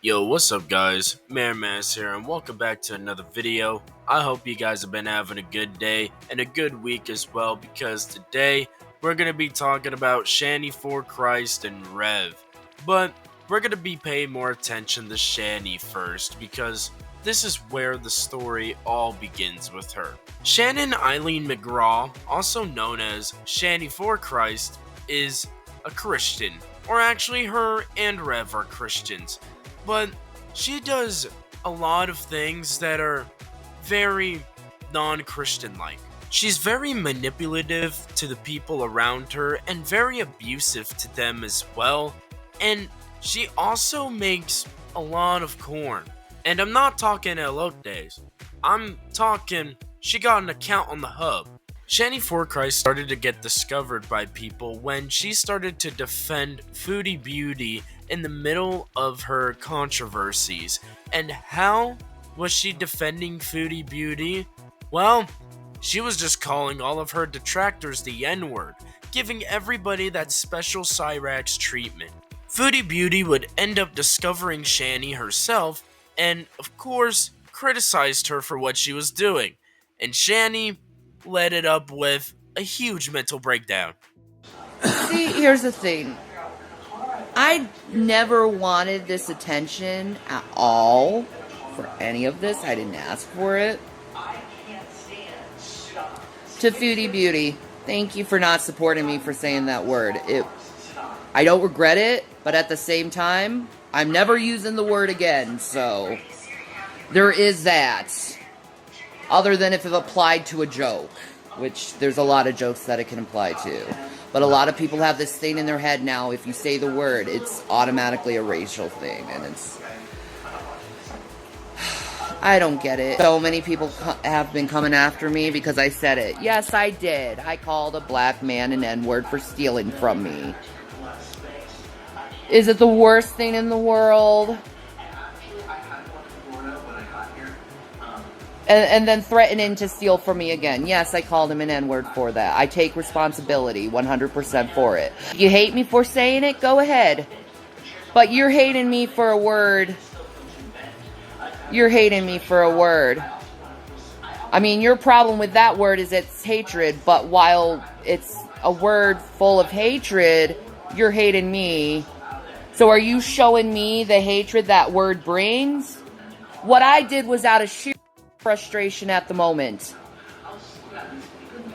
Yo, what's up guys? Mass here and welcome back to another video. I hope you guys have been having a good day and a good week as well, because today we're going to be talking about ShannyforChrist and Rev. But we're going to be paying more attention to Shanny first, because this is where the story all begins with her. Shannon Eileen McGraw, also known as ShannyforChrist, is a Christian, or actually her and Rev are Christians. But she does a lot of things that are very non-Christian-like. She's very manipulative to the people around her and very abusive to them as well. And she also makes a lot of corn. And I'm not talking elotes. I'm talking she got an account on the hub. ShannyforChrist started to get discovered by people when she started to defend Foodie Beauty in the middle of her controversies. And how was she defending Foodie Beauty? Well, she was just calling all of her detractors the N-word, giving everybody that special Cyrax treatment. Foodie Beauty would end up discovering Shanny herself and, of course, criticized her for what she was doing. And Shanny led it up with a huge mental breakdown. See, here's the thing. I never wanted this attention at all for any of this. I didn't ask for it. To Foodie Beauty, thank you for not supporting me for saying that word. I don't regret it, but at the same time, I'm never using the word again, so there is that. Other than if it applied to a joke, which there's a lot of jokes that it can apply to. But a lot of people have this thing in their head now, if you say the word, it's automatically a racial thing, and it's... I don't get it. So many people have been coming after me because I said it. Yes, I did. I called a black man an N-word for stealing from me. Is it the worst thing in the world? And then threatening to steal from me again. Yes, I called him an N-word for that. I take responsibility 100% for it. You hate me for saying it? Go ahead. But you're hating me for a word. You're hating me for a word. I mean, your problem with that word is it's hatred, but while it's a word full of hatred, you're hating me. So are you showing me the hatred that word brings? What I did was out of sheer frustration at the moment.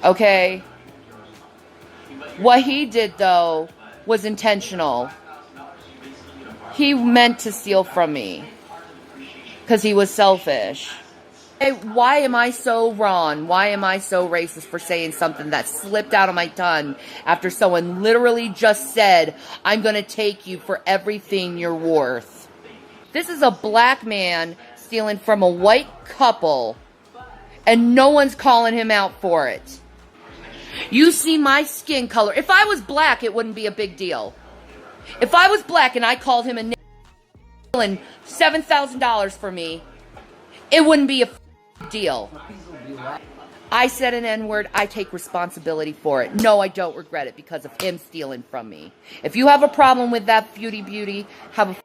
Okay? What he did, though, was intentional. He meant to steal from me. Because he was selfish. Hey, why am I so wrong? Why am I so racist for saying something that slipped out of my tongue after someone literally just said, I'm going to take you for everything you're worth? This is a black man stealing from a white couple, and no one's calling him out for it. You see my skin color. If I was black, it wouldn't be a big deal. If I was black and I called him a nigger stealing $7,000 for me, it wouldn't be a deal. I said an N-word. I take responsibility for it. No, I don't regret it because of him stealing from me. If you have a problem with that, Foodie Beauty, have a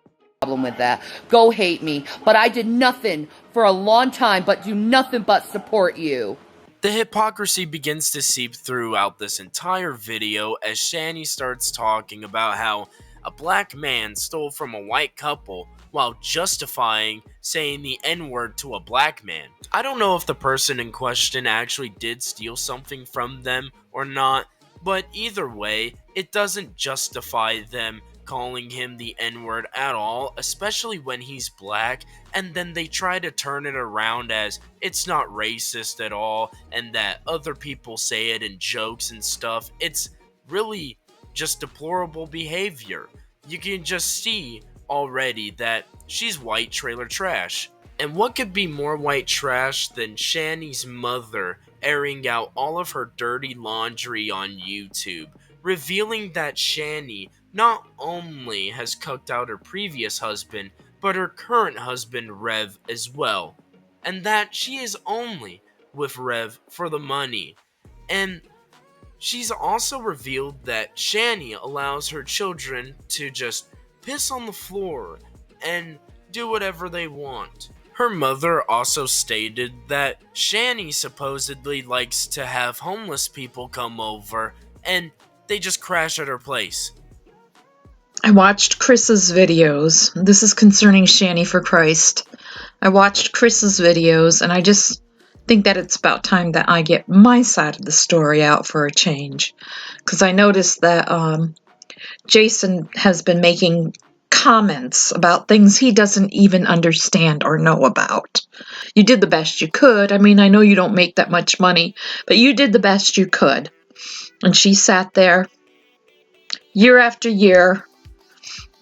problem with that. Go hate me. But I did nothing for a long time but do nothing but support you. The hypocrisy begins to seep throughout this entire video as Shanny starts talking about how a black man stole from a white couple while justifying saying the N-word to a black man. I don't know if the person in question actually did steal something from them or not, but either way, it doesn't justify them calling him the N-word at all, especially when he's black, and then they try to turn it around as it's not racist at all, and that other people say it in jokes and stuff. It's really just deplorable behavior. You can just see already that she's white trailer trash. And what could be more white trash than Shanny's mother airing out all of her dirty laundry on YouTube, revealing that Shanny not only has cucked out her previous husband, but her current husband Rev as well, and that she is only with Rev for the money. And she's also revealed that Shanny allows her children to just piss on the floor and do whatever they want. Her mother also stated that Shanny supposedly likes to have homeless people come over and they just crash at her place. I watched Chris's videos. This is concerning ShannyforChrist. I watched Chris's videos, and I just think that it's about time that I get my side of the story out for a change. Because I noticed that Jason has been making comments about things he doesn't even understand or know about. You did the best you could. I mean, I know you don't make that much money, but you did the best you could. And she sat there year after year,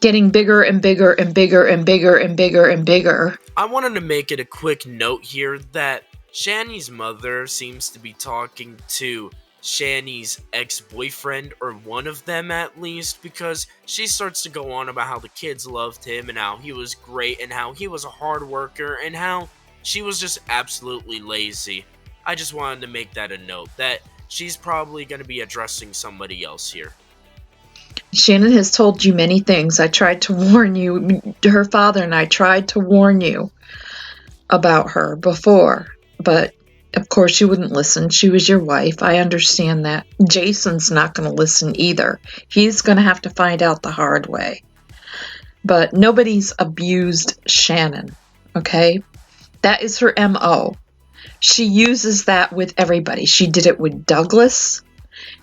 getting bigger and bigger and bigger and bigger and bigger and bigger. I wanted to make it a quick note here that Shanny's mother seems to be talking to Shanny's ex-boyfriend, or one of them at least, because she starts to go on about how the kids loved him and how he was great and how he was a hard worker and how she was just absolutely lazy. I just wanted to make that a note that she's probably going to be addressing somebody else here. Shannon has told you many things. I tried to warn you. Her father and I tried to warn you about her before, but of course you wouldn't listen. She was your wife. I understand that. Jason's not going to listen either. He's going to have to find out the hard way. But nobody's abused Shannon, okay? That is her MO. She uses that with everybody. She did it with Douglas.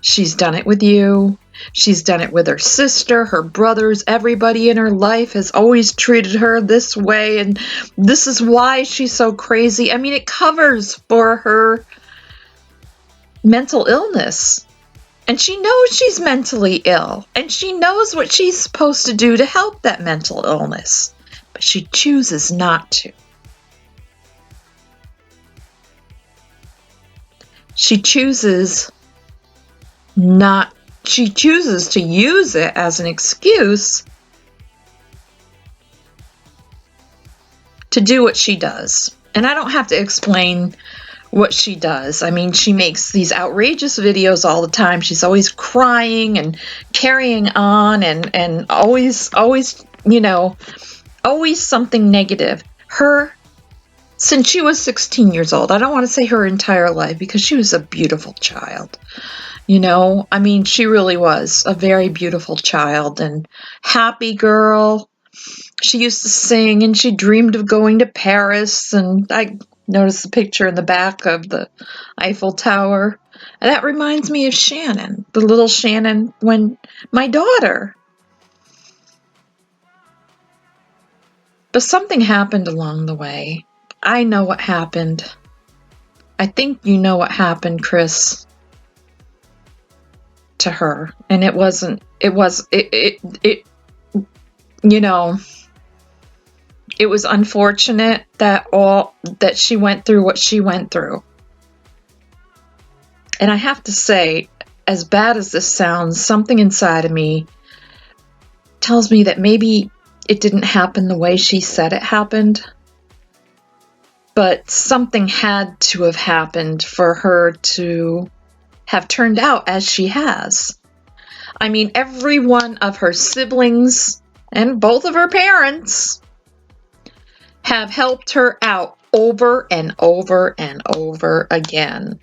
She's done it with you. She's done it with her sister, her brothers. Everybody in her life has always treated her this way, and this is why she's so crazy. I mean, it covers for her mental illness. And she knows she's mentally ill, and she knows what she's supposed to do to help that mental illness, but she chooses not to. She chooses to use it as an excuse to do what she does. And I don't have to explain what she does. I mean, she makes these outrageous videos all the time. She's always crying and carrying on and always, you know, always something negative. Since she was 16 years old, I don't want to say her entire life because she was a beautiful child. You know, I mean, she really was a very beautiful child and happy girl. She used to sing and she dreamed of going to Paris. And I noticed the picture in the back of the Eiffel Tower. And that reminds me of Shannon, the little Shannon, when my daughter. But something happened along the way. I know what happened. I think you know what happened, Chris, to her. And it was unfortunate that she went through what she went through. And I have to say, as bad as this sounds, something inside of me tells me that maybe it didn't happen the way she said it happened. But something had to have happened for her to have turned out as she has. I mean, every one of her siblings and both of her parents have helped her out over and over and over again.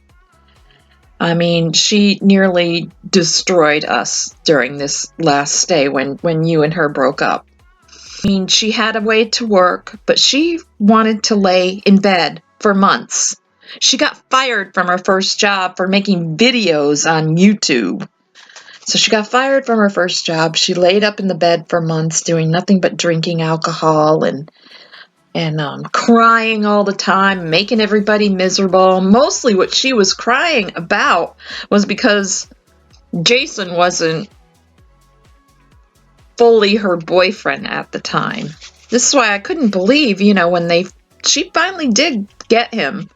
I mean, she nearly destroyed us during this last stay when you and her broke up. I mean, she had a way to work, but she wanted to lay in bed for months. She got fired from her first job for making videos on YouTube. So she got fired from her first job. She laid up in the bed for months doing nothing but drinking alcohol and crying all the time, making everybody miserable. Mostly what she was crying about was because Jason wasn't fully her boyfriend at the time. This is why I couldn't believe, when she finally did get him.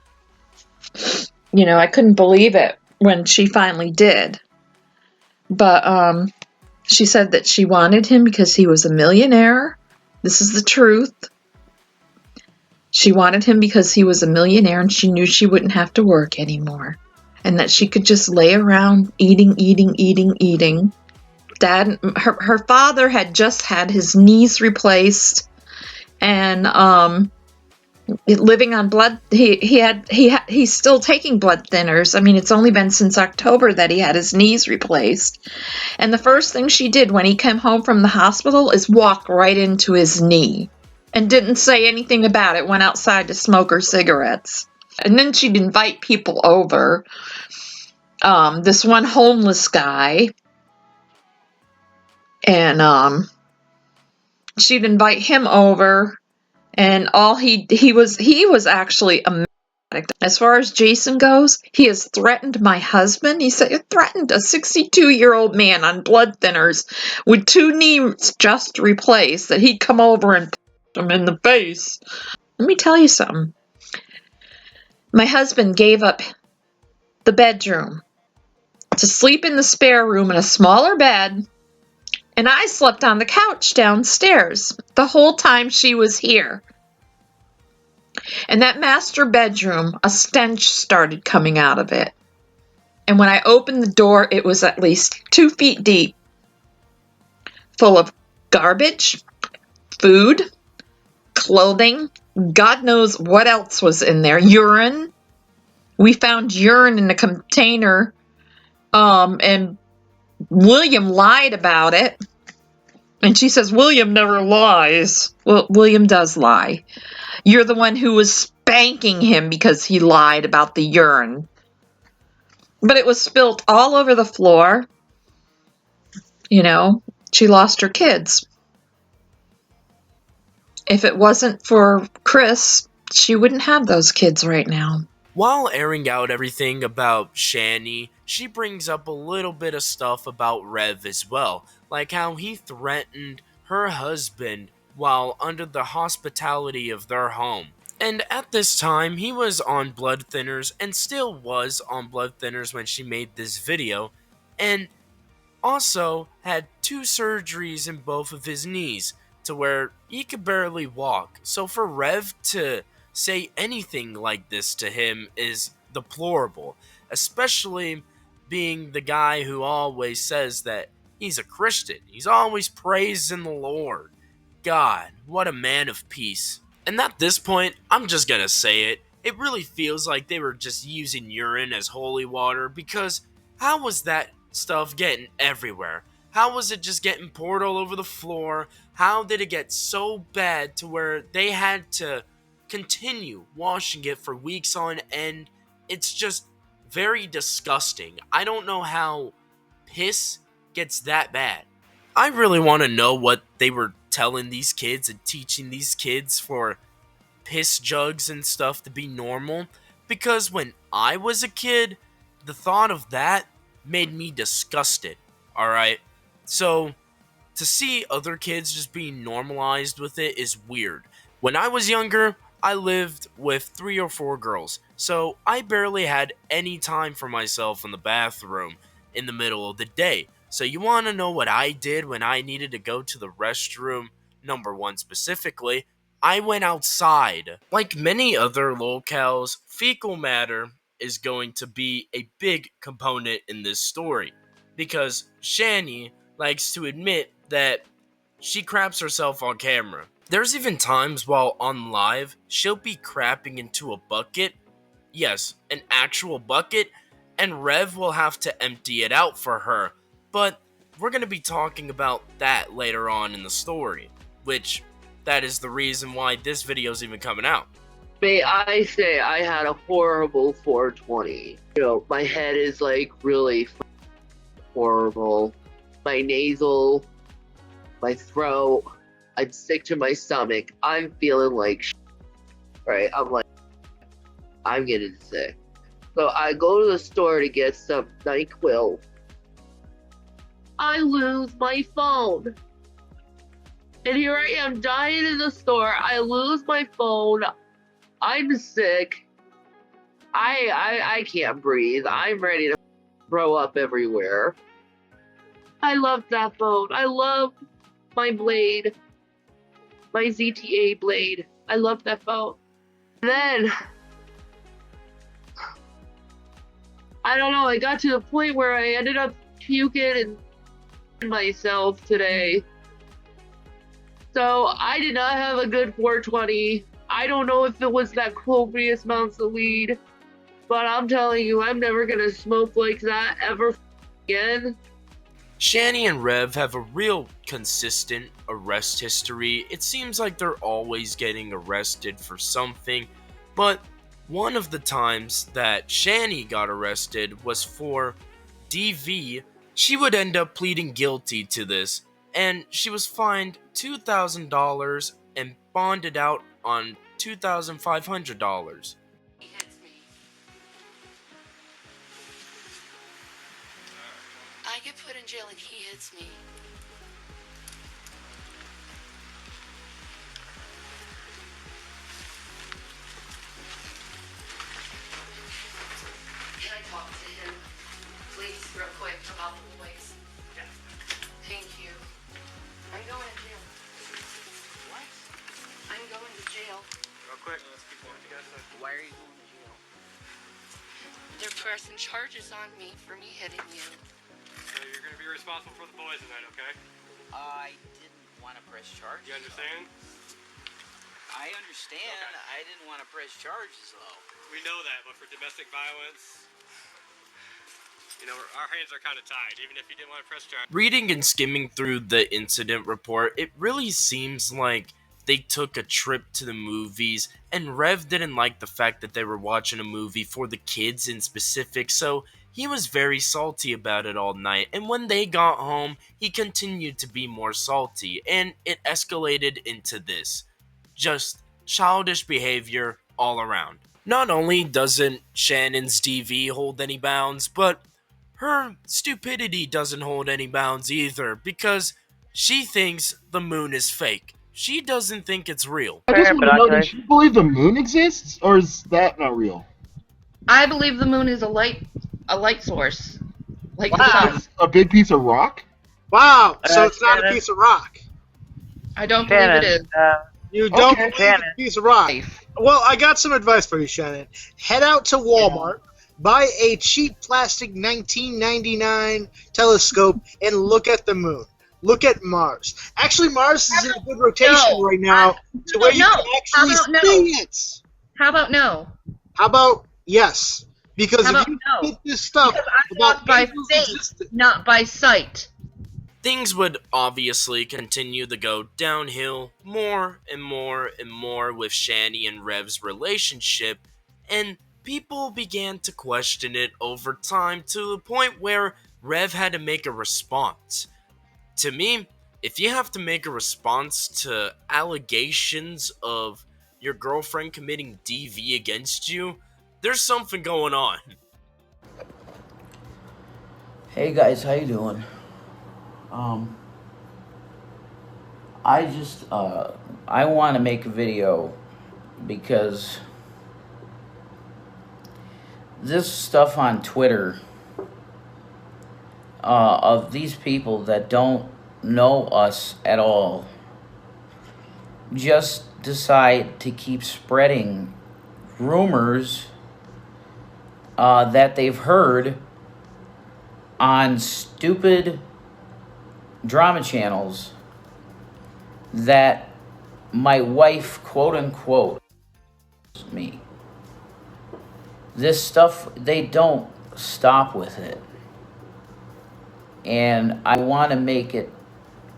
I couldn't believe it when she finally did. But she said that she wanted him because he was a millionaire. This is the truth. She wanted him because he was a millionaire and she knew she wouldn't have to work anymore. And that she could just lay around eating. Her father had just had his knees replaced and living on blood. He's still taking blood thinners. I mean, it's only been since October that he had his knees replaced. And the first thing she did when he came home from the hospital is walk right into his knee and didn't say anything about it. Went outside to smoke her cigarettes. And then she'd invite people over. This one homeless guy, and she'd invite him over, and all he was actually a medic. As far as Jason goes, he has threatened my husband. He said he threatened a 62-year-old man on blood thinners with 2 knees just replaced that he'd come over and punch him in the face. Let me tell you something. My husband gave up the bedroom to sleep in the spare room in a smaller bed, and I slept on the couch downstairs the whole time she was here. And that master bedroom, a stench started coming out of it. And when I opened the door, it was at least 2 feet deep, full of garbage, food, clothing, God knows what else was in there, urine. We found urine in a container, and William lied about it. And she says, William never lies. Well, William does lie. You're the one who was spanking him because he lied about the urine. But it was spilt all over the floor. You know, she lost her kids. If it wasn't for Chris, she wouldn't have those kids right now. While airing out everything about Shanny, she brings up a little bit of stuff about Rev as well, like how he threatened her husband while under the hospitality of their home. And at this time, he was on blood thinners and still was on blood thinners when she made this video, and also had 2 surgeries in both of his knees to where he could barely walk. So for Rev to say anything like this to him is deplorable, especially being the guy who always says that he's a Christian. He's always praising the Lord. God, what a man of peace. And at this point, I'm just gonna say it, it really feels like they were just using urine as holy water, because how was that stuff getting everywhere? How was it just getting poured all over the floor? How did it get so bad to where they had to continue washing it for weeks on end? It's just very disgusting. I don't know how piss gets that bad. I really want to know what they were telling these kids and teaching these kids for piss jugs and stuff to be normal, because when I was a kid, the thought of that made me disgusted. Alright? So, to see other kids just being normalized with it is weird. When I was younger, I lived with 3 or 4 girls, so I barely had any time for myself in the bathroom in the middle of the day. So you want to know what I did when I needed to go to the restroom? Number 1 specifically, I went outside. Like many other lolcows, fecal matter is going to be a big component in this story, because Shanny likes to admit that she craps herself on camera. There's even times while on live, she'll be crapping into a bucket. Yes, an actual bucket, and Rev will have to empty it out for her. But we're going to be talking about that later on in the story, which that is the reason why this video is even coming out. May I say I had a horrible 420. You know, my head is like really horrible. My nasal, my throat, I'm sick to my stomach. I'm feeling like right? I'm getting sick. So I go to the store to get some NyQuil. I lose my phone. And here I am dying in the store. I lose my phone. I'm sick. I can't breathe. I'm ready to throw up everywhere. I love that phone. I love my blade. My ZTA blade. I love that phone. Then I don't know, I got to the point where I ended up puking and myself today. So I did not have a good 420. I don't know if it was that copious amounts of weed, but I'm telling you, I'm never gonna smoke like that ever again. Shanny and Rev have a real consistent arrest history. It seems like they're always getting arrested for something, but one of the times that Shanny got arrested was for DV. She would end up pleading guilty to this, and she was fined $2,000 and bonded out on $2,500. He hits me. I get put in jail and he hits me. Can I talk to him, please, real quick, about the boys? Yeah. Thank you. I'm going to jail. What? I'm going to jail. Real quick, let's keep going together. Why are you going to jail? They're pressing charges on me for me hitting you. So you're going to be responsible for the boys tonight, okay? I didn't want to press charges. You understand? I understand. Okay. I didn't want to press charges, though. We know that, but for domestic violence, you know, our hands are kind of tied, even if you didn't want to press charges. Reading and skimming through the incident report, it really seems like they took a trip to the movies, and Rev didn't like the fact that they were watching a movie for the kids in specific, so he was very salty about it all night, and when they got home, he continued to be more salty, and it escalated into this. Just childish behavior all around. Not only doesn't Shannon's DV hold any bounds, but her stupidity doesn't hold any bounds either, because she thinks the moon is fake. She doesn't think it's real. I just want to know, does she believe the moon exists, or is that not real? I believe the moon is a light source, like the sun. A big piece of rock? Wow, so it's not a piece of rock. I don't believe it is. You don't Okay. believe it's a piece of rock. Well, I got some advice for you, Shannon. Head out to Walmart, buy a cheap plastic 1999 telescope, and look at the moon. Look at Mars. Actually, Mars is in a good rotation right now to where you can actually see it. How about no? How about yes? Because How if you about no? get this stuff Because I about walk by angels faith, existing, not by sight. Things would obviously continue to go downhill more and more and more with Shanny and Rev's relationship, and people began to question it over time to the point where Rev had to make a response. To me, if you have to make a response to allegations of your girlfriend committing DV against you, there's something going on. Hey guys, how you doing? I want to make a video because this stuff on Twitter of these people that don't know us at all just decide to keep spreading rumors that they've heard on stupid drama channels that my wife, quote unquote, me. This stuff, they don't stop with it. And I want to make it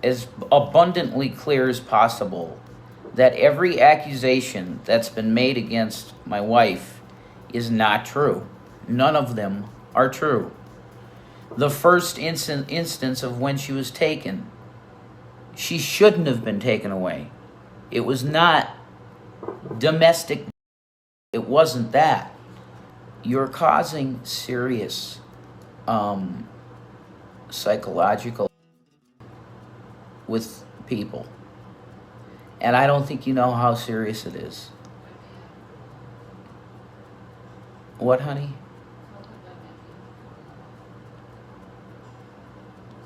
as abundantly clear as possible that every accusation that's been made against my wife is not true. None of them are true. The first instance of when she was taken, she shouldn't have been taken away. It was not domestic. It wasn't that. You're causing serious psychological with people. And I don't think you know how serious it is. What, honey?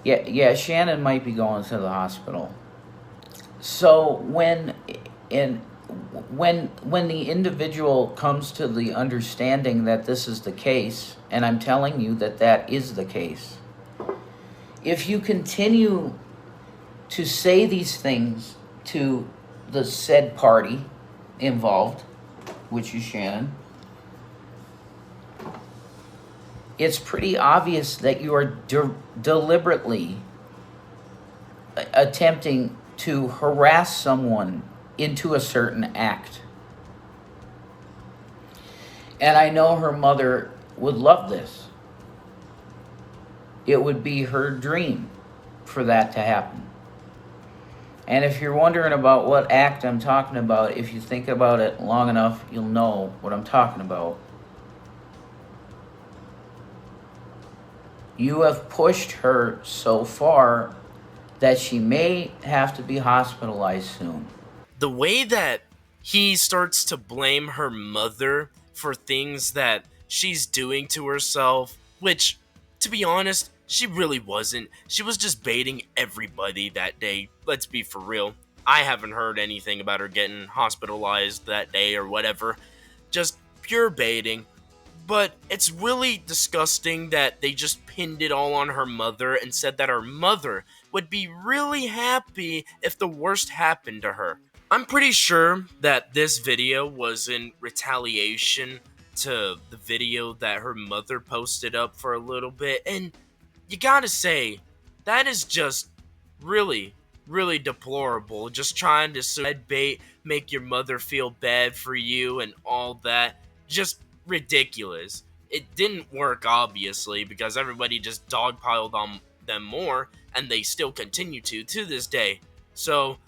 Yeah, Shannon might be going to the hospital. So when the individual comes to the understanding that this is the case, and I'm telling you that that is the case, if you continue to say these things to the said party involved, which is Shannon, it's pretty obvious that you are deliberately attempting to harass someone into a certain act. And I know her mother would love this. It would be her dream for that to happen. And if you're wondering about what act I'm talking about, if you think about it long enough, you'll know what I'm talking about. You have pushed her so far that she may have to be hospitalized soon. The way that he starts to blame her mother for things that she's doing to herself, which, to be honest, she really wasn't. She was just baiting everybody that day. Let's be for real. I haven't heard anything about her getting hospitalized that day or whatever. Just pure baiting. But it's really disgusting that they just pinned it all on her mother and said that her mother would be really happy if the worst happened to her. I'm pretty sure that this video was in retaliation to the video that her mother posted up for a little bit, and you gotta say, that is just really, really deplorable. Just trying to bait, make your mother feel bad for you and all that. Just ridiculous. It didn't work, obviously, because everybody just dogpiled on them more, and they still continue to this day. So,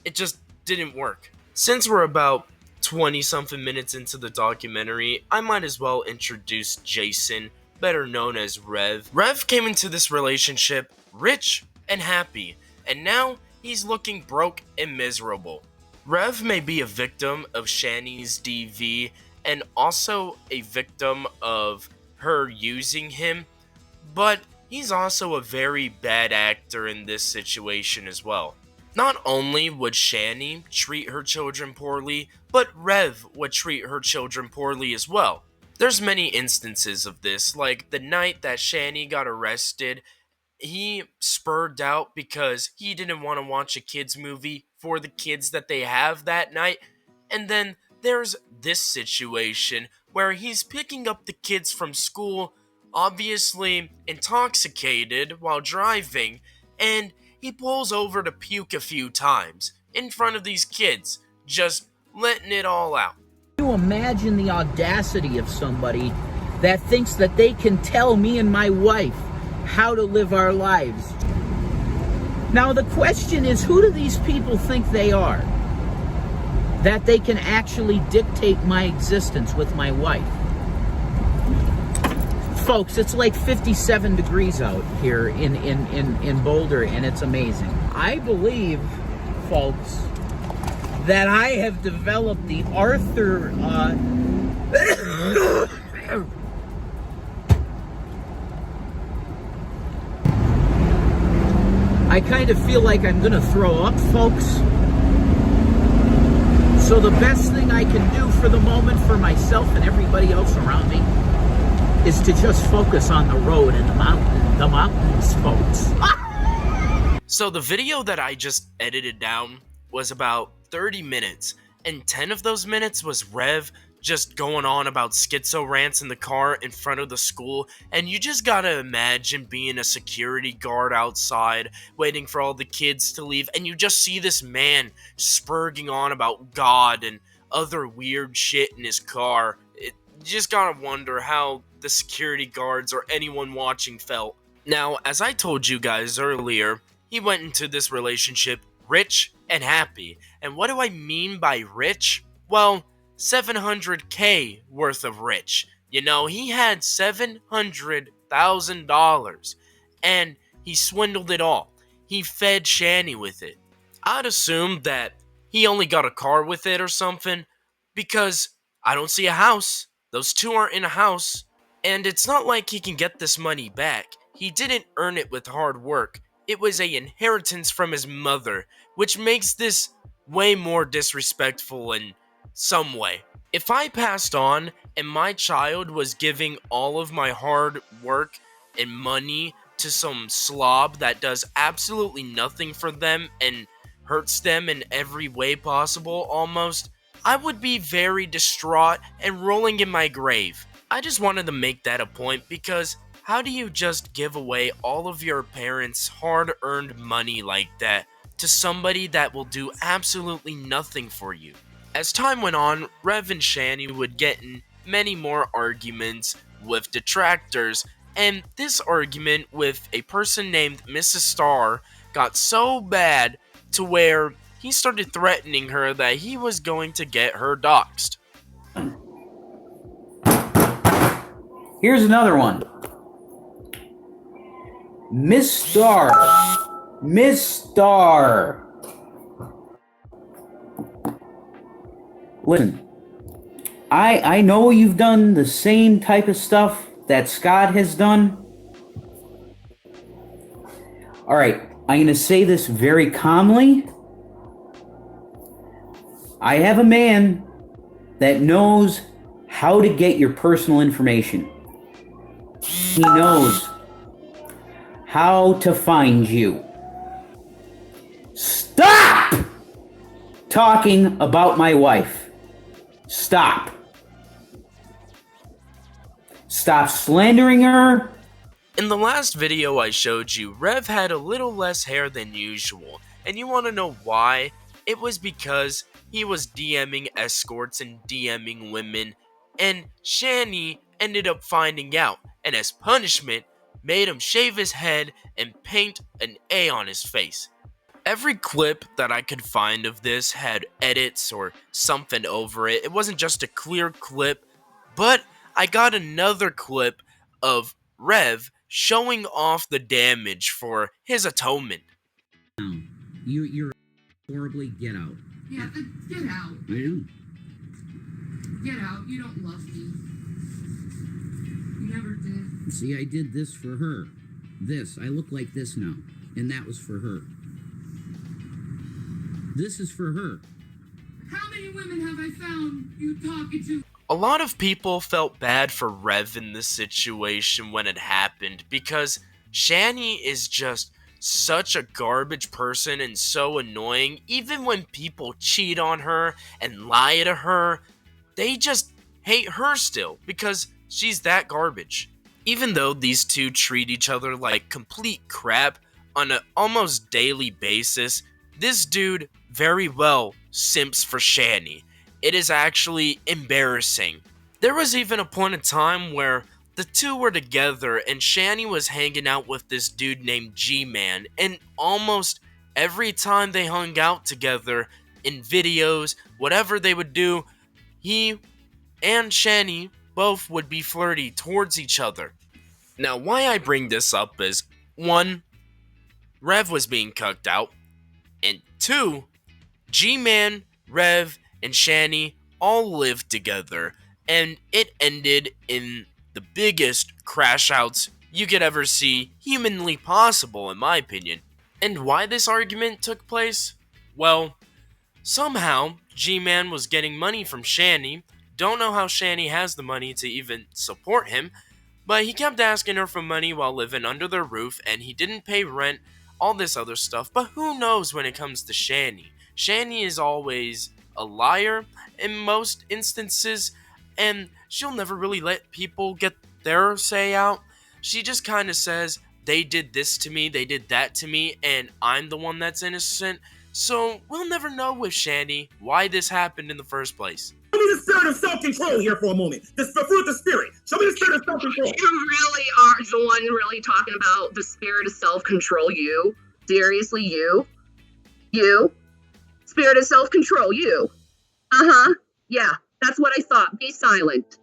it just didn't work. Since we're about 20-something minutes into the documentary, I might as well introduce Jason, better known as Rev. Rev came into this relationship rich and happy, and now he's looking broke and miserable. Rev may be a victim of Shanny's DV and also a victim of her using him, but he's also a very bad actor in this situation as well. Not only would Shanny treat her children poorly, but Rev would treat her children poorly as well. There's many instances of this, like the night that Shanny got arrested, he spurred out because he didn't want to watch a kids movie for the kids that they have that night. And then there's this situation where he's picking up the kids from school, obviously intoxicated while driving, and he pulls over to puke a few times in front of these kids, just letting it all out. Can you imagine the audacity of somebody that thinks that they can tell me and my wife how to live our lives? Now the question is, who do these people think they are? That they can actually dictate my existence with my wife? Folks, it's like 57 degrees out here in Boulder, and it's amazing. I believe, folks, that I have developed the Arthur... I kind of feel like I'm going to throw up, folks. So the best thing I can do for the moment for myself and everybody else around me is to just focus on the road and the mountains, folks. So the video that I just edited down was about 30 minutes, and 10 of those minutes was Rev just going on about schizo rants in the car in front of the school, and you just gotta imagine being a security guard outside, waiting for all the kids to leave, and you just see this man spurging on about God and other weird shit in his car. You just gotta wonder how the security guards or anyone watching felt. Now, as I told you guys earlier, he went into this relationship rich and happy. And what do I mean by rich? Well, $700K worth of rich. You know, he had $700,000 and he swindled it all. He fed Shanny with it. I'd assume that he only got a car with it or something, because I don't see a house. Those two aren't in a house. And it's not like he can get this money back. He didn't earn it with hard work. It was an inheritance from his mother, which makes this way more disrespectful in some way. If I passed on and my child was giving all of my hard work and money to some slob that does absolutely nothing for them, and hurts them in every way possible almost, I would be very distraught and rolling in my grave. I just wanted to make that a point because how do you just give away all of your parents' hard-earned money like that to somebody that will do absolutely nothing for you? As time went on, Rev and Shanny would get in many more arguments with detractors, and this argument with a person named Mrs. Starr got so bad to where he started threatening her that he was going to get her doxxed. Here's another one. Miss Starr. Miss Starr. Listen, I know you've done the same type of stuff that Scott has done. All right, I'm going to say this very calmly. I have a man that knows how to get your personal information. He knows how to find you. Stop talking about my wife. Stop. Stop slandering her. In the last video I showed you, Rev had a little less hair than usual, and you want to know why? It was because he was DMing escorts and DMing women, and Shanny ended up finding out, and as punishment, made him shave his head and paint an A on his face. Every clip that I could find of this had edits or something over it. It wasn't just a clear clip, but I got another clip of Rev showing off the damage for his atonement. You're horribly get out. Yeah, get out. I know. Get out. You don't love me. You never did. See, I did this for her. This. I look like this now. And that was for her. This is for her. How many women have I found you talking to? A lot of people felt bad for Rev in this situation when it happened because Shanny is just such a garbage person and so annoying. Even when people cheat on her and lie to her, they just hate her still because she's that garbage. Even though these two treat each other like complete crap on an almost daily basis, this dude very well simps for Shanny. It is actually embarrassing. There was even a point in time where the two were together and Shanny was hanging out with this dude named Gman, and almost every time they hung out together in videos, whatever they would do, he and Shanny both would be flirty towards each other. Now, why I bring this up is, 1, Rev was being cucked out, and 2, Gman, Rev, and Shanny all lived together, and it ended in the biggest crash outs you could ever see humanly possible, in my opinion. And why this argument took place? Well, somehow Gman was getting money from Shanny. Don't know how Shanny has the money to even support him, but he kept asking her for money while living under their roof, and he didn't pay rent, all this other stuff. But who knows when it comes to Shanny? Shanny is always a liar in most instances, and she'll never really let people get their say out. She just kind of says, they did this to me, they did that to me, and I'm the one that's innocent. So we'll never know with Shanny why this happened in the first place. Show me the spirit of self-control here for a moment. The fruit of the spirit. Show me the spirit of self-control. You really are the one really talking about the spirit of self-control, you? Seriously, you? You? Spirit of self-control, you? Uh-huh. Yeah, that's what I thought. Be silent.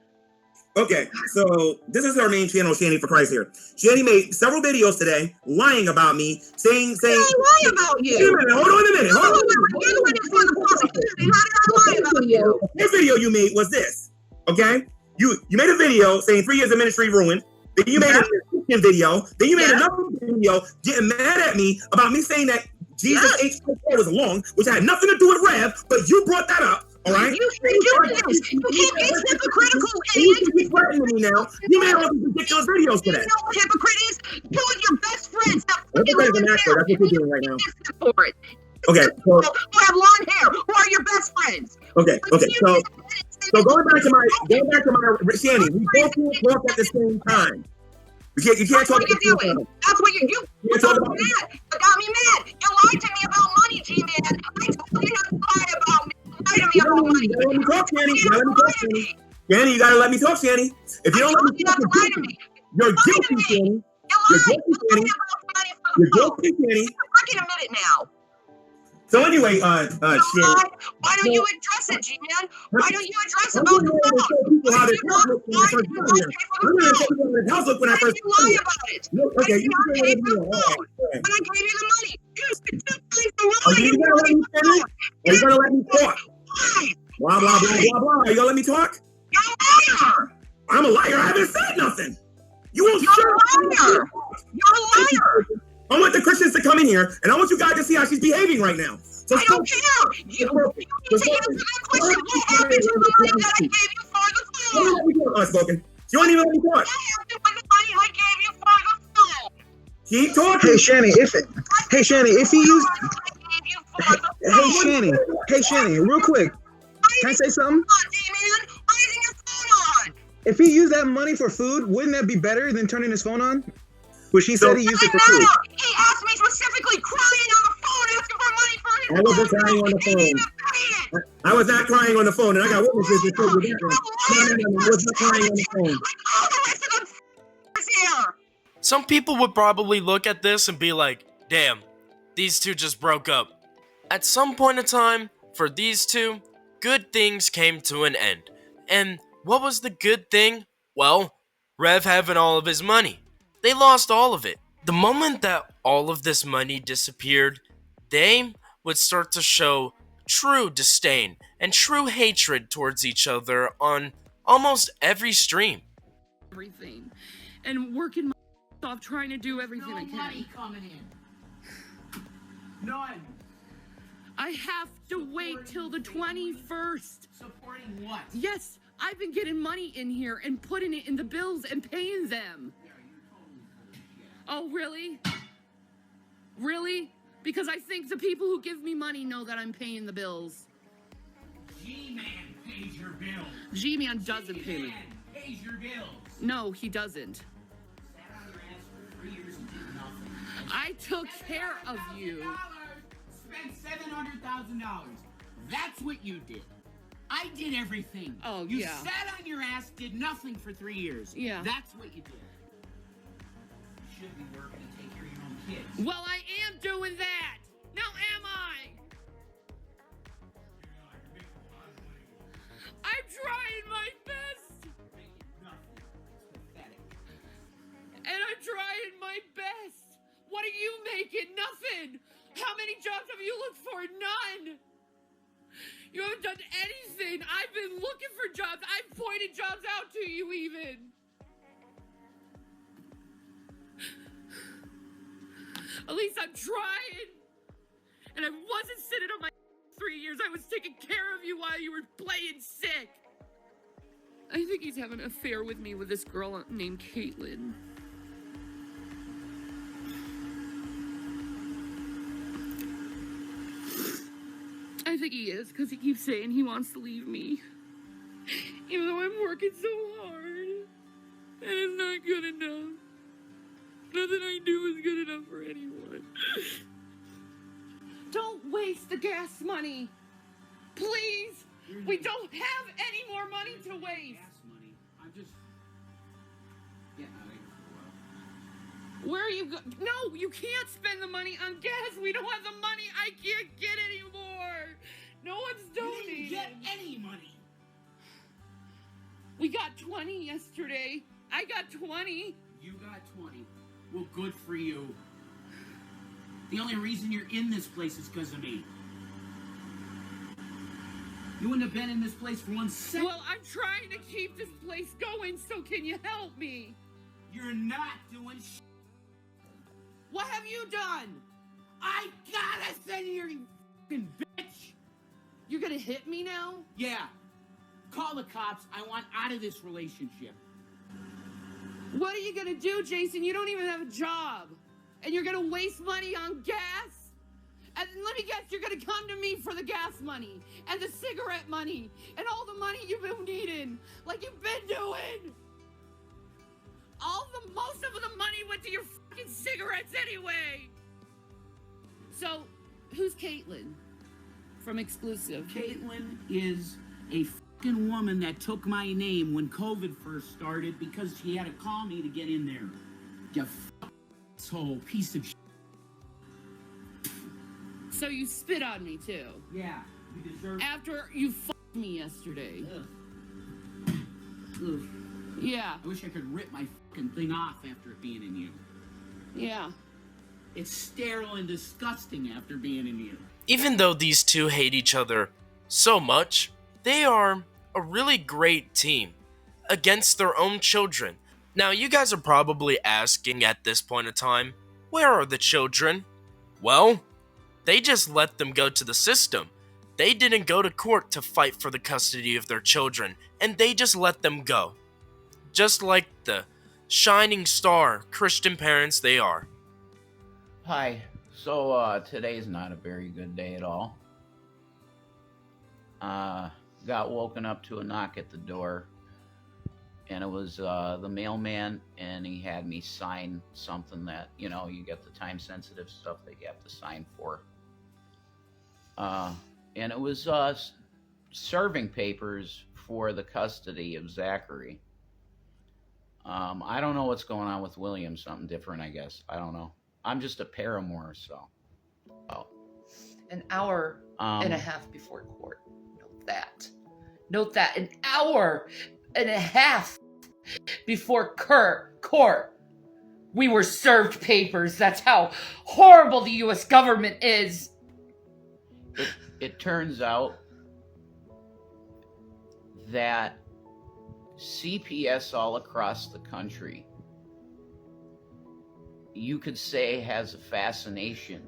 Okay, so this is our main channel, Shanny4Christ here. Shanny made several videos today lying about me, saying... I lie about you. Hold on a minute. Hold on. You're doing it for the prosecution. How did I lie about you? This video you made was this, okay? You made a video saying 3 years of ministry ruined. Then you made a video. Then you made another video getting mad at me about me saying that Jesus H4 was wrong, which had nothing to do with Rev, but you brought that up. All right. You keep doing this. You keep being hypocritical, idiot. You keep threatening me now. You made all these ridiculous videos today. You know what hypocrite is? You and your best friends have That's what you're doing right now. for it. Okay, who have long hair, who are your best friends. Okay. So going back to my Shanny, we both can't talk at the same time. You can't talk at the same time. That's what you got me mad. You got me mad. You lied to me about money, Gman. I told you not to lie about me. Lie to me about money. You gotta let me talk, Shanny. Shanny, you gotta let me talk, Shanny. If you don't let me talk, you're guilty, Shanny. You're guilty, Shanny. You're guilty, Shanny. Fucking a minute now. So anyway, Why don't you address it, Gman? Why don't you address about the phone? Why did you lie about it? Okay, you not pay for the phone when I gave you the money? Are you gonna let me finish? Are you gonna let me talk? Blah, blah, blah, blah, blah. Are you gonna let me talk? You're a liar. I'm a liar. I haven't said nothing. You won't You're a liar. You're a liar. I want the Christians to come in here, and I want you guys to see how she's behaving right now. So I don't care. You need to answer that question. What happened to the money that I gave you for the phone? Unspoken. You won't even let me talk. What happened with the money I gave you for the phone? Keep talking. Hey Shanny, real quick. Can I say something? If he used that money for food, wouldn't that be better than turning his phone on? Which he said he used it for food. He asked me specifically, crying on the phone, asking for money for his I wasn't crying on the phone. I was not crying on the phone, and I got witnesses to prove that. No, I was not crying on the phone. All the rest of them here. Some people would probably look at this and be like, damn, these two just broke up. At some point in time, for these two, good things came to an end. And what was the good thing? Well, Rev having all of his money. They lost all of it. The moment that all of this money disappeared, they would start to show true disdain and true hatred towards each other on almost every stream. Everything. And working my off trying to do everything I can. Money coming in. None. I have to wait till the 21st. Supporting what? Yes, I've been getting money in here and putting it in the bills and paying them. Oh, really? Really? Because I think the people who give me money know that I'm paying the bills. Gman pays your bills. Gman doesn't pay me. Pays your bills. No, he doesn't. Sat on your ass for 3 years and did nothing. I took care of you. Spent $700,000. That's what you did. I did everything. Oh, you yeah. sat on your ass, did nothing for 3 years. Yeah. That's what you did. You should be working to take care of your own kids. Well, I am doing that. Now am I? I'm trying my best. And I'm trying my best. What are you making? Nothing. How many jobs have you looked for? None. You haven't done anything. I've been looking for jobs. I've pointed jobs out to you even. At least I'm trying. And I wasn't sitting on my 3 years. I was taking care of you while you were playing sick. I think he's having an affair with me with this girl named Caitlin. I think he is, because he keeps saying he wants to leave me. Even though I'm working so hard. And it's not good enough. Nothing I do is good enough for anyone. Don't waste the gas money. Please. We don't have any more money to waste. Gas money. I'm just getting out of here for a while. Where are you going? No, you can't spend the money on gas. We don't have the money. I can't get anymore. No one's donating. You didn't get any money. We got 20 yesterday. I got 20. You got 20. Well, good for you. The only reason you're in this place is because of me. You wouldn't have been in this place for 1 second. Well, I'm trying to keep this place going, so can you help me? You're not doing shit. What have you done? I gotta send you, you fucking bitch. You're gonna hit me now? Yeah. Call the cops. I want out of this relationship. What are you gonna do, Jason? You don't even have a job. And you're gonna waste money on gas? And let me guess, you're gonna come to me for the gas money and the cigarette money and all the money you've been needing, like you've been doing. Most of the money went to your fucking cigarettes anyway. So, who's Caitlin from Exclusive? Caitlin is a fucking woman that took my name when COVID first started because she had to call me to get in there. You asshole piece of shit. So you spit on me too? Yeah, you deserve. After you fucked me yesterday. Ugh. Ugh. Yeah. I wish I could rip my fucking thing off after it being in you. Yeah. It's sterile and disgusting after being in you. Even though these two hate each other so much, they are a really great team against their own children. Now, you guys are probably asking at this point in time, where are the children? Well, they just let them go to the system. They didn't go to court to fight for the custody of their children, and they just let them go. Just like the shining star Christian parents they are. Hi. So, today's not a very good day at all. Got woken up to a knock at the door, and it was the mailman, and he had me sign something that, you know, you get the time-sensitive stuff that you have to sign for. And it was serving papers for the custody of Zachary. I don't know what's going on with William, something different, I guess. I don't know. I'm just a paramour, so. Oh. An hour and a half before court. Note that. Note that. An hour and a half before court. We were served papers. That's how horrible the U.S. government is. It turns out that CPS all across the country, you could say, has a fascination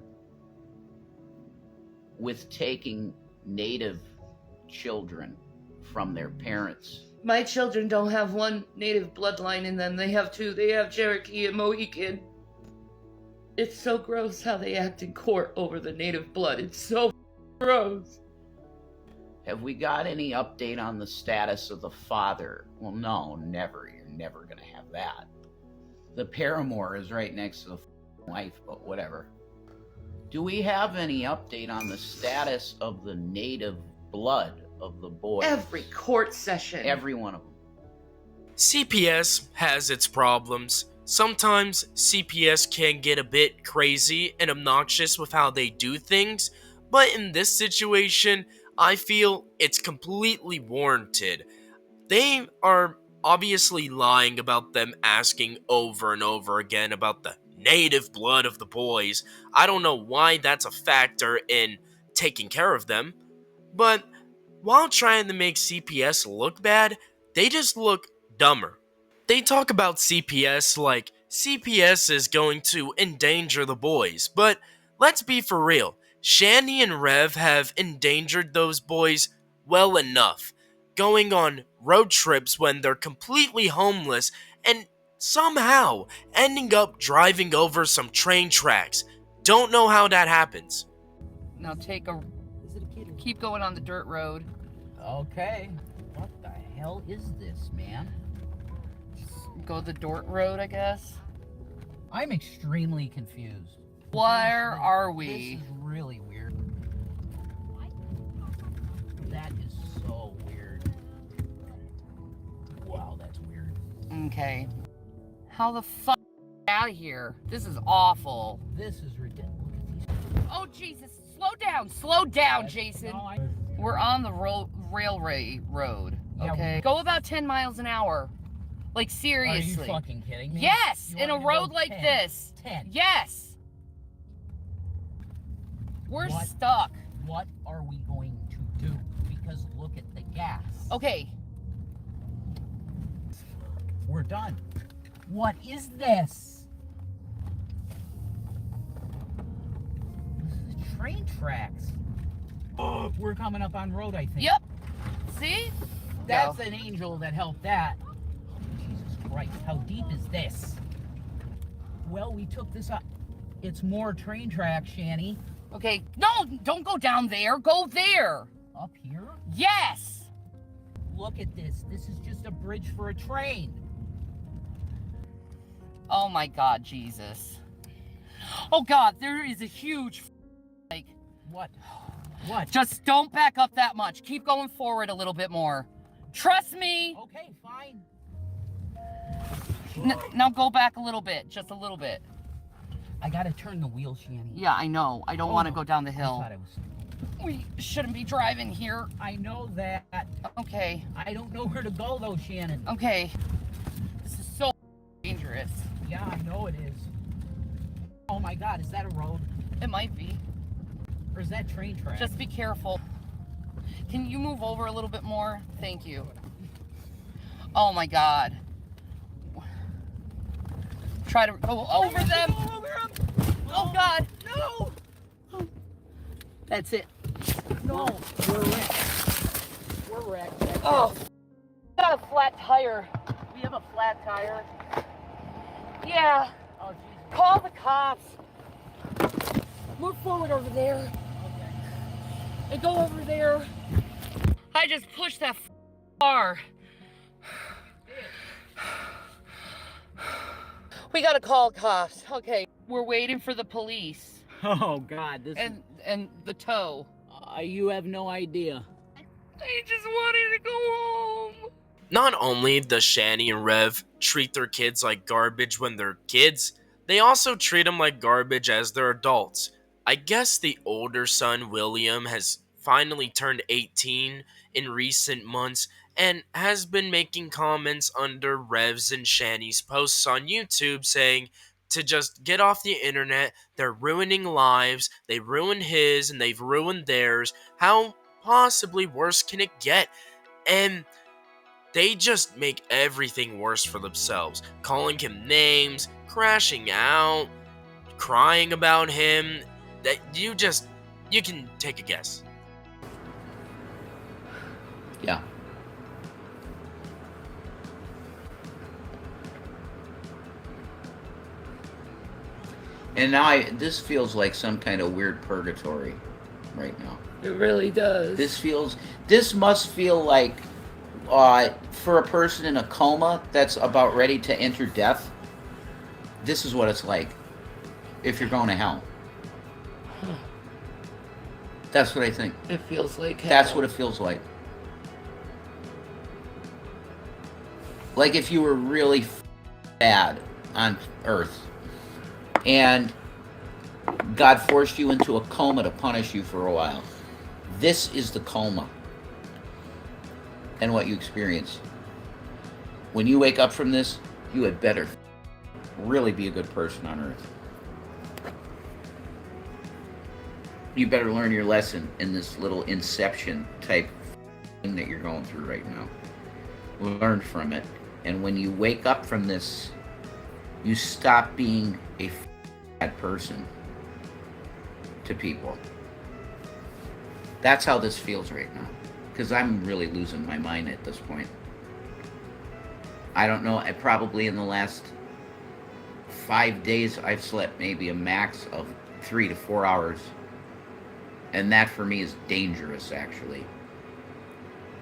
with taking Native children from their parents. My children don't have one Native bloodline in them. They have two. They have Cherokee and Mohican. It's so gross how they act in court over the Native blood. It's so gross. Have we got any update on the status of the father? Well, no, never. You're never going to have that. The paramour is right next to the wife, but whatever. Do we have any update on the status of the Native blood of the boys? Every court session. Every one of them. CPS has its problems. Sometimes CPS can get a bit crazy and obnoxious with how they do things, but in this situation, I feel it's completely warranted. They are obviously lying about them asking over and over again about the Native blood of the boys. I don't know why that's a factor in taking care of them, but while trying to make CPS look bad, they just look dumber. They talk about CPS like CPS is going to endanger the boys, but let's be for real. Shanny and Rev have endangered those boys well enough, going on road trips when they're completely homeless and somehow ending up driving over some train tracks. Don't know how that happens. Now keep going on the dirt road. Okay. What the hell is this, man? Go the dirt road, I guess. I'm extremely confused. Where are we? This is really weird. That is so weird. Wow, that's weird. Okay. How the fuck out of here? This is awful. This is ridiculous. Oh, Jesus. Slow down, Jason. No, We're on the railway road, okay? Go about 10 miles an hour. Like, seriously. Are you fucking kidding me? Yes, in a road like 10. this. 10. Yes. We're stuck. What are we going to do? Because look at the gas. Okay. We're done. What is this? This is train tracks. Oh, we're coming up on road, I think. Yep. See? That's an angel that helped that. Jesus Christ, how deep is this? Well, we took this up. It's more train tracks, Shanny. Okay, no, don't go down there. Go there. Up here? Yes. Look at this. This is just a bridge for a train. Oh my God, Jesus. Oh God, there is a huge like. What? What? Just don't back up that much. Keep going forward a little bit more. Trust me. Okay, fine. Now go back a little bit, just a little bit. I gotta turn the wheel, Shanny. Yeah, I know. I don't want to go down the hill. I thought I was... We shouldn't be driving here. I know that. Okay. I don't know where to go though, Shannon. Okay. This is so dangerous. Yeah, I know it is. Oh my God, is that a road? It might be. Or is that train track? Just be careful. Can you move over a little bit more? Thank you. Oh my God. Try to go over them. Go over them. Oh God. No. That's it. No, we're wrecked. We're wrecked. That's Oh, got a flat tire. We have a flat tire. Yeah. Oh, Jesus. Call the cops. Move forward over there. Okay. And go over there. I just pushed that car. We gotta call cops. Okay, we're waiting for the police. Oh God, this and the tow. You have no idea. I just wanted to go home. Not only does Shanny and Rev treat their kids like garbage when they're kids, they also treat them like garbage as they're adults. I guess the older son, William, has finally turned 18 in recent months and has been making comments under Rev's and Shanny's posts on YouTube saying to just get off the internet, they're ruining lives, they ruined his and they've ruined theirs, how possibly worse can it get? And they just make everything worse for themselves, calling him names, crashing out, crying about him. That you can take a guess. Yeah. And now this feels like some kind of weird purgatory right now. It really does. This must feel like for a person in a coma that's about ready to enter death, this is what it's like if you're going to hell. That's what I think. It feels like hell. That's what it feels like. Like if you were really bad on Earth and God forced you into a coma to punish you for a while. This is the coma and what you experience. When you wake up from this, you had better really be a good person on Earth. You better learn your lesson in this little inception type thing that you're going through right now. Learn from it. And when you wake up from this, you stop being a bad person to people. That's how this feels right now. Because I'm really losing my mind at this point. I don't know, probably in the last 5 days, I've slept maybe a max of 3 to 4 hours. And that for me is dangerous, actually.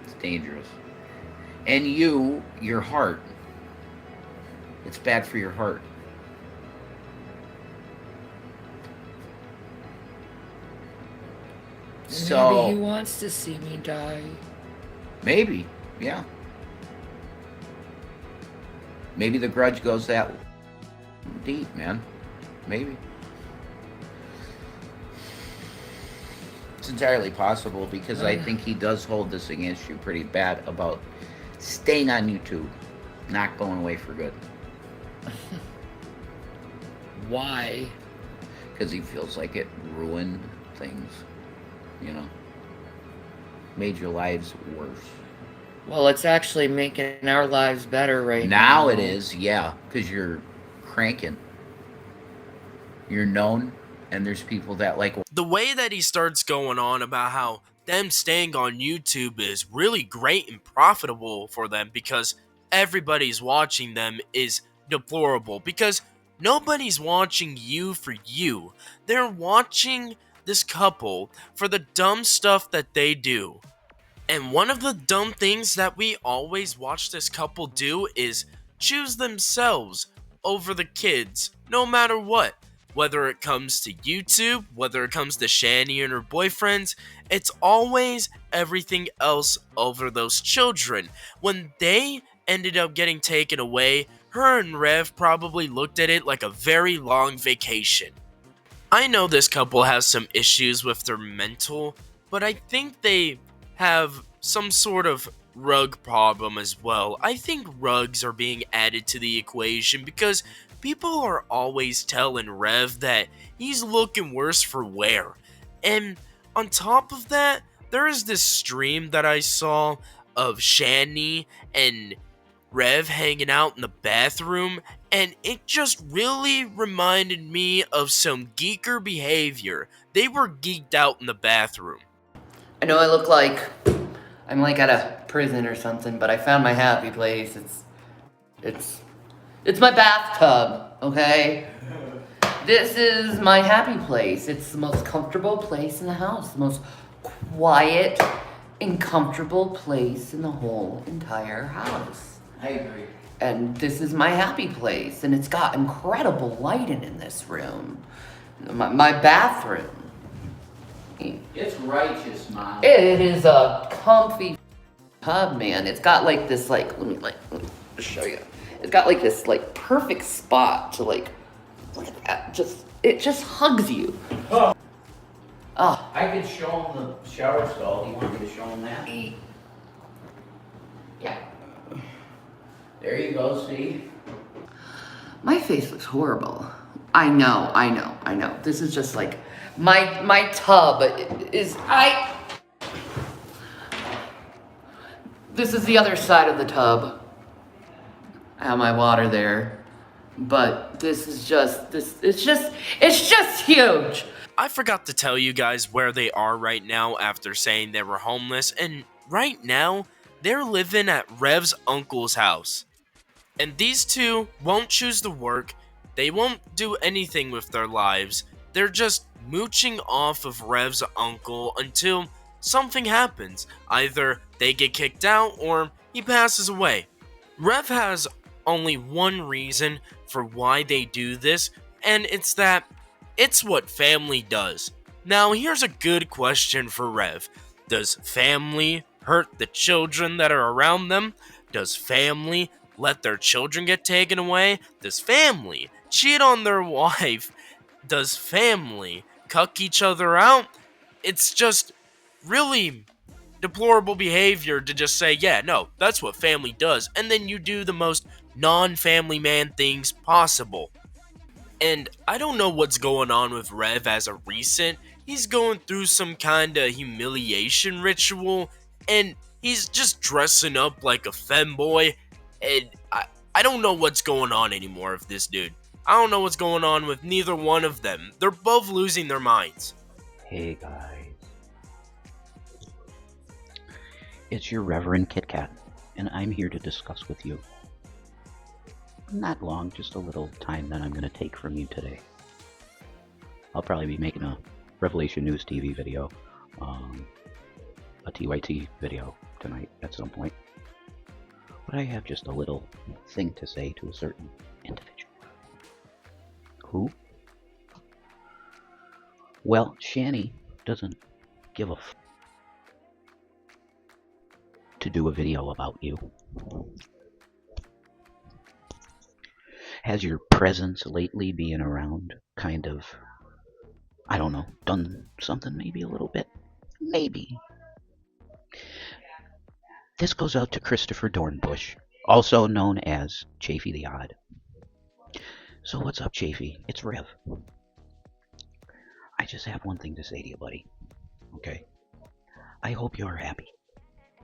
It's dangerous. And your heart. It's bad for your heart. So maybe he wants to see me die. Maybe, yeah. Maybe the grudge goes that deep, man. Maybe. It's entirely possible because I think he does hold this against you pretty bad about staying on YouTube, not going away for good. Why? Because he feels like it ruined things, you know. Made your lives worse. Well, it's actually making our lives better right now. Now it is, yeah, because you're cranking. You're known, and there's people that like... The way that he starts going on about how them staying on YouTube is really great and profitable for them because everybody's watching them is deplorable because nobody's watching you for you. They're watching this couple for the dumb stuff that they do. And one of the dumb things that we always watch this couple do is choose themselves over the kids, no matter what. Whether it comes to YouTube, whether it comes to Shanny and her boyfriends, it's always everything else over those children. When they ended up getting taken away, her and Rev probably looked at it like a very long vacation. I know this couple has some issues with their mental, but I think they have some sort of rug problem as well. I think rugs are being added to the equation because people are always telling Rev that he's looking worse for wear. And on top of that, there is this stream that I saw of Shanny and Rev hanging out in the bathroom, and it just really reminded me of some geeker behavior. They were geeked out in the bathroom. I know I look like I'm like at a prison or something, but I found my happy place. It's my bathtub, okay? This is my happy place. It's the most comfortable place in the house, the most quiet and comfortable place in the whole entire house. I agree. And this is my happy place, and it's got incredible lighting in this room. My bathroom. It's righteous, Mom. It is a comfy tub, man. It's got like this, let me show you. It's got like this perfect spot to look at that. It just hugs you. Oh. I could show him the shower stall. Do you want me to show him that? Yeah. There you go, see? My face looks horrible. I know. This is just like my tub is This is the other side of the tub. I have my water there. But this is just it's just huge. I forgot to tell you guys where they are right now after saying they were homeless, and right now they're living at Rev's uncle's house. And these two won't choose to work, they won't do anything with their lives, they're just mooching off of Rev's uncle until something happens. Either they get kicked out or he passes away. Rev has only one reason for why they do this, and it's that it's what family does. Now here's a good question for Rev. Does family hurt the children that are around them? Does family let their children get taken away? Does family cheat on their wife? Does family cuck each other out? It's just really deplorable behavior to just say, yeah, no, that's what family does, and then you do the most non-family man things possible. And I don't know what's going on with Rev as of recent. He's going through some kind of humiliation ritual, and he's just dressing up like a femboy, and I don't know what's going on anymore with this dude. I don't know what's going on with neither one of them. They're both losing their minds. Hey guys. It's your Reverend Kit Kat, and I'm here to discuss with you. Not long, just a little time that I'm going to take from you today. I'll probably be making a Revelation News TV video, a TYT video tonight at some point. But I have just a little thing to say to a certain individual. Who? Well, Shanny doesn't give a f to do a video about you. Has your presence lately being around kind of, I don't know, done something maybe a little bit? Maybe. This goes out to Christopher Dornbush, also known as Chafee the Odd. So what's up, Chafee? It's Rev. I just have one thing to say to you, buddy. Okay? I hope you're happy.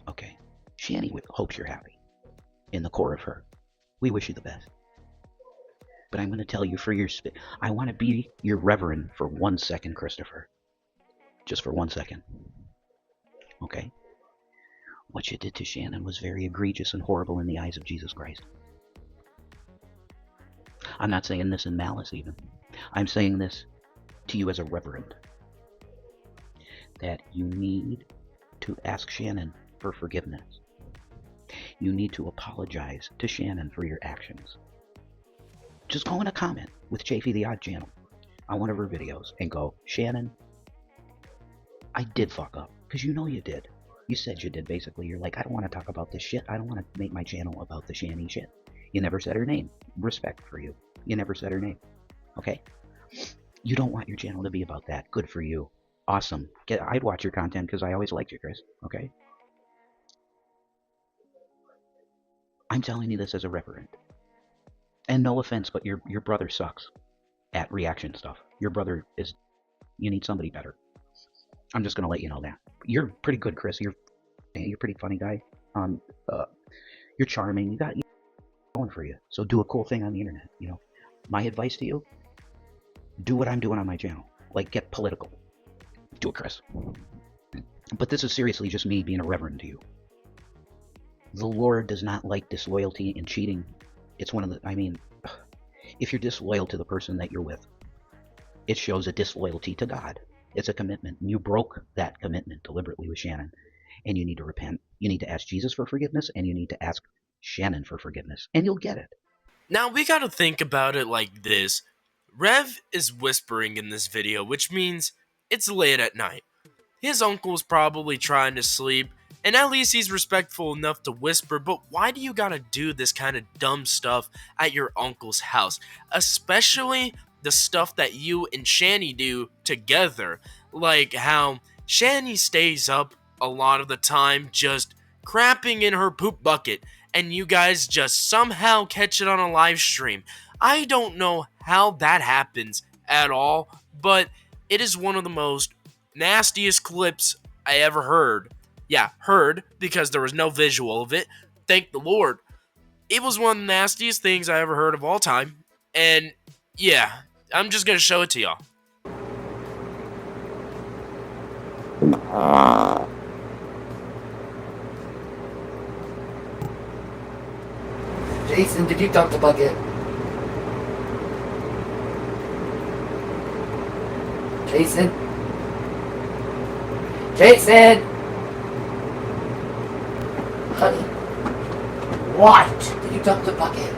Okay? Shanny hopes you're happy. In the core of her. We wish you the best. But I'm going to tell you for your I want to be your reverend for 1 second, Christopher. Just for 1 second. Okay? What you did to Shannon was very egregious and horrible in the eyes of Jesus Christ. I'm not saying this in malice even. I'm saying this to you as a reverend. that you need to ask Shannon for forgiveness. You need to apologize to Shannon for your actions. Just go in a comment with Chafee the Odd Channel on one of her videos and go, Shannon, I did fuck up. Because you know you did. You said you did, basically. You're like, I don't want to talk about this shit. I don't want to make my channel about the Shanny shit. You never said her name. Respect for you. You never said her name. Okay? You don't want your channel to be about that. Good for you. Awesome. I'd watch your content because I always liked you, Chris. Okay? I'm telling you this as a reverend. And no offense, but your brother sucks at reaction stuff. Your brother is... You need somebody better. I'm just going to let you know that. You're pretty good, Chris. You're a pretty funny guy. You're charming. You got going for you. So do a cool thing on the internet, you know. My advice to you, do what I'm doing on my channel. Like, get political. Do it, Chris. But this is seriously just me being a reverend to you. The Lord does not like disloyalty and cheating. It's one of the, I mean, if you're disloyal to the person that you're with, it shows a disloyalty to God. It's a commitment. You broke that commitment deliberately with Shannon. And you need to repent. You need to ask Jesus for forgiveness, and you need to ask Shannon for forgiveness. And you'll get it. Now, we gotta think about it like this. Rev is whispering in this video, which means it's late at night. His uncle's probably trying to sleep, and at least he's respectful enough to whisper, but why do you gotta do this kind of dumb stuff at your uncle's house? Especially the stuff that you and Shanny do together. Like how Shanny stays up a lot of the time just crapping in her poop bucket, and you guys just somehow catch it on a live stream. I don't know how that happens at all, but it is one of the most nastiest clips I ever heard. Yeah, heard, because there was no visual of it. Thank the Lord. It was one of the nastiest things I ever heard of all time. And yeah, I'm just gonna show it to y'all. Jason, did you dump the bucket? Jason? Jason! Honey. What? Did you dump the bucket?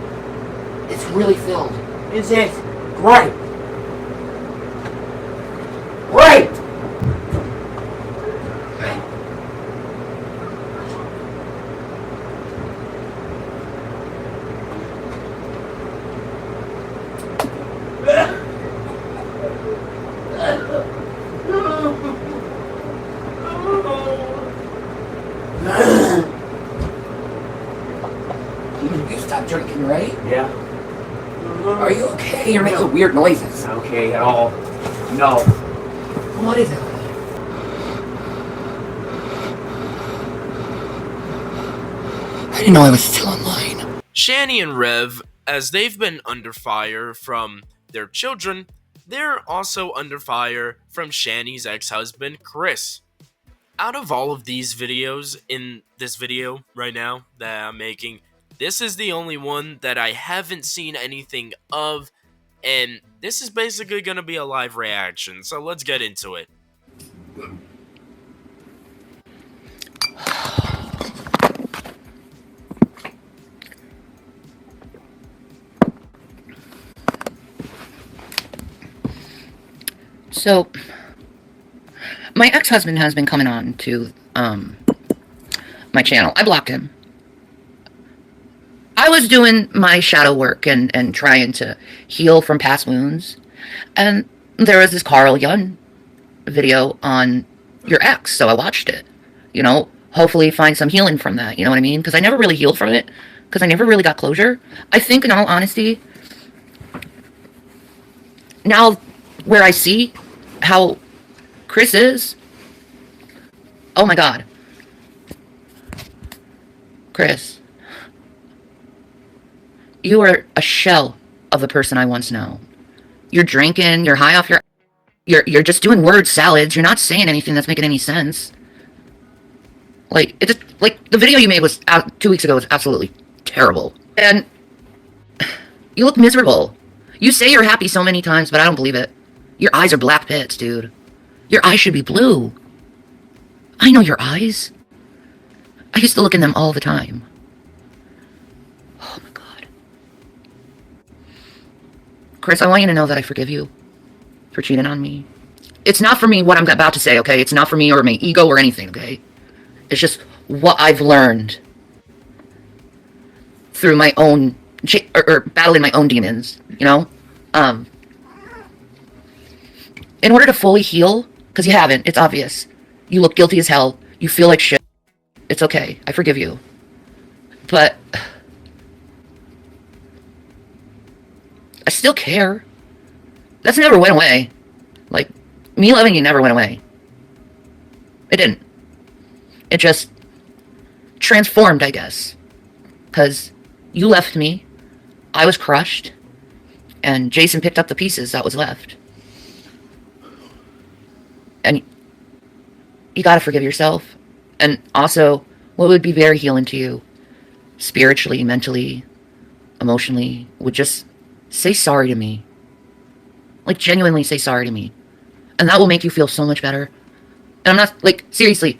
It's really filled. Is it? Great! Great! You stopped drinking, right? Yeah. Are you okay? You're making weird noises. Not okay at all. No. What is it? I didn't know I was still online. Shanny and Rev, as they've been under fire from their children, they're also under fire from Shanny's ex-husband, Chris. Out of all of these videos in this video right now that I'm making, this is the only one that I haven't seen anything of, and this is basically going to be a live reaction, so let's get into it. So, my ex-husband has been coming on to my channel. I blocked him. I was doing my shadow work and trying to heal from past wounds. And there was this Carl Jung video on your ex, so I watched it. You know, hopefully find some healing from that, you know what I mean? Because I never really healed from it, because I never really got closure. I think, in all honesty, now where I see how Chris is, oh my God. Chris, you are a shell of the person I once know. You're drinking, you're high off you're just doing word salads, you're not saying anything that's making any sense. Like, it just, like, the video you made was out 2 weeks ago was absolutely terrible. And you look miserable. You say you're happy so many times, but I don't believe it. Your eyes are black pits, dude. Your eyes should be blue. I know your eyes. I used to look in them all the time. Oh my God. Chris, I want you to know that I forgive you for cheating on me. It's not for me what I'm about to say, okay? It's not for me or my ego or anything, okay? It's just what I've learned through my own, or battling my own demons, you know? In order to fully heal, because you haven't, it's obvious. You look guilty as hell. You feel like shit. It's okay. I forgive you. But I still care. That's never went away. Like, me loving you never went away. It didn't. It just transformed, I guess. Because you left me, I was crushed, and Jason picked up the pieces that was left. And you gotta forgive yourself. And also, what would be very healing to you, spiritually, mentally, emotionally, would just say sorry to me. Like, genuinely say sorry to me. And that will make you feel so much better. And I'm not, like, seriously,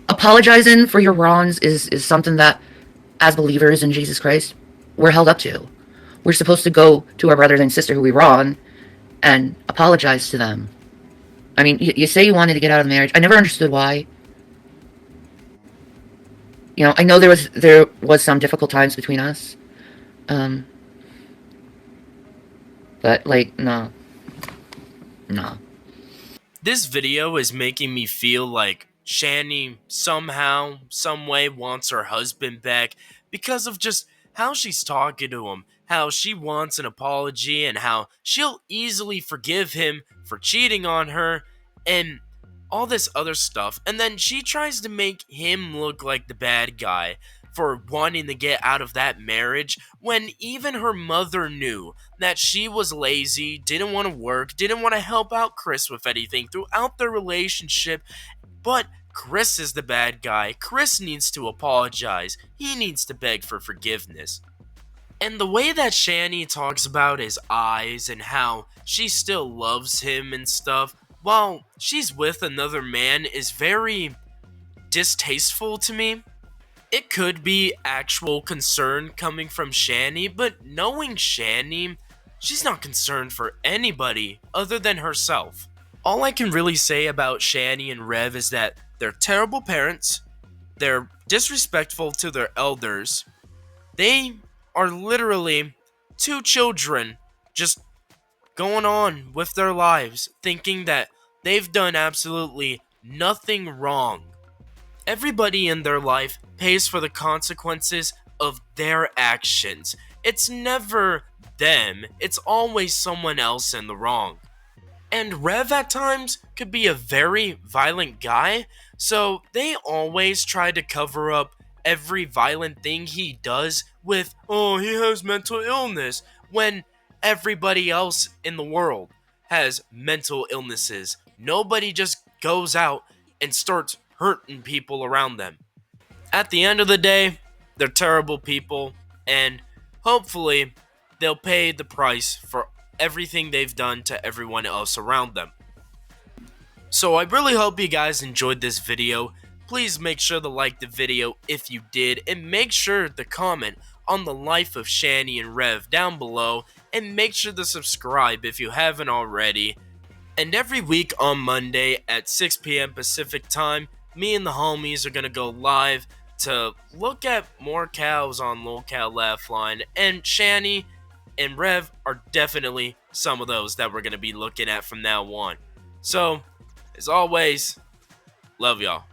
apologizing for your wrongs is something that, as believers in Jesus Christ, we're held up to. We're supposed to go to our brother and sister who we wrong and apologize to them. I mean, you say you wanted to get out of the marriage. I never understood why. You know, I know there was some difficult times between us. But, like, no. No. This video is making me feel like Shanny somehow, some way wants her husband back because of just how she's talking to him, how she wants an apology, and how she'll easily forgive him for cheating on her, and all this other stuff. And then she tries to make him look like the bad guy for wanting to get out of that marriage, when even her mother knew that she was lazy, didn't want to work, didn't want to help out Chris with anything throughout their relationship. But Chris is the bad guy. Chris needs to apologize. He needs to beg for forgiveness. And the way that Shanny talks about his eyes and how she still loves him and stuff while she's with another man is very distasteful to me. It could be actual concern coming from Shanny, but knowing Shanny, she's not concerned for anybody other than herself. All I can really say about Shanny and Rev is that they're terrible parents, they're disrespectful to their elders, they are literally two children just going on with their lives, thinking that they've done absolutely nothing wrong. Everybody in their life pays for the consequences of their actions. It's never them, it's always someone else in the wrong. And Rev at times could be a very violent guy, so they always try to cover up every violent thing he does with, oh, he has mental illness, when everybody else in the world has mental illnesses. Nobody just goes out and starts hurting people around them. At the end of the day, they're terrible people, and hopefully they'll pay the price for everything they've done to everyone else around them. So I really hope you guys enjoyed this video. Please make sure to like the video if you did, and make sure to comment on the life of Shanny and Rev down below, and make sure to subscribe if you haven't already. And every week on Monday at 6 p.m. Pacific time, me and the homies are gonna go live to look at more cows on Lolcow Laugh Line, and Shanny and Rev are definitely some of those that we're gonna be looking at from now on. So, as always, love y'all.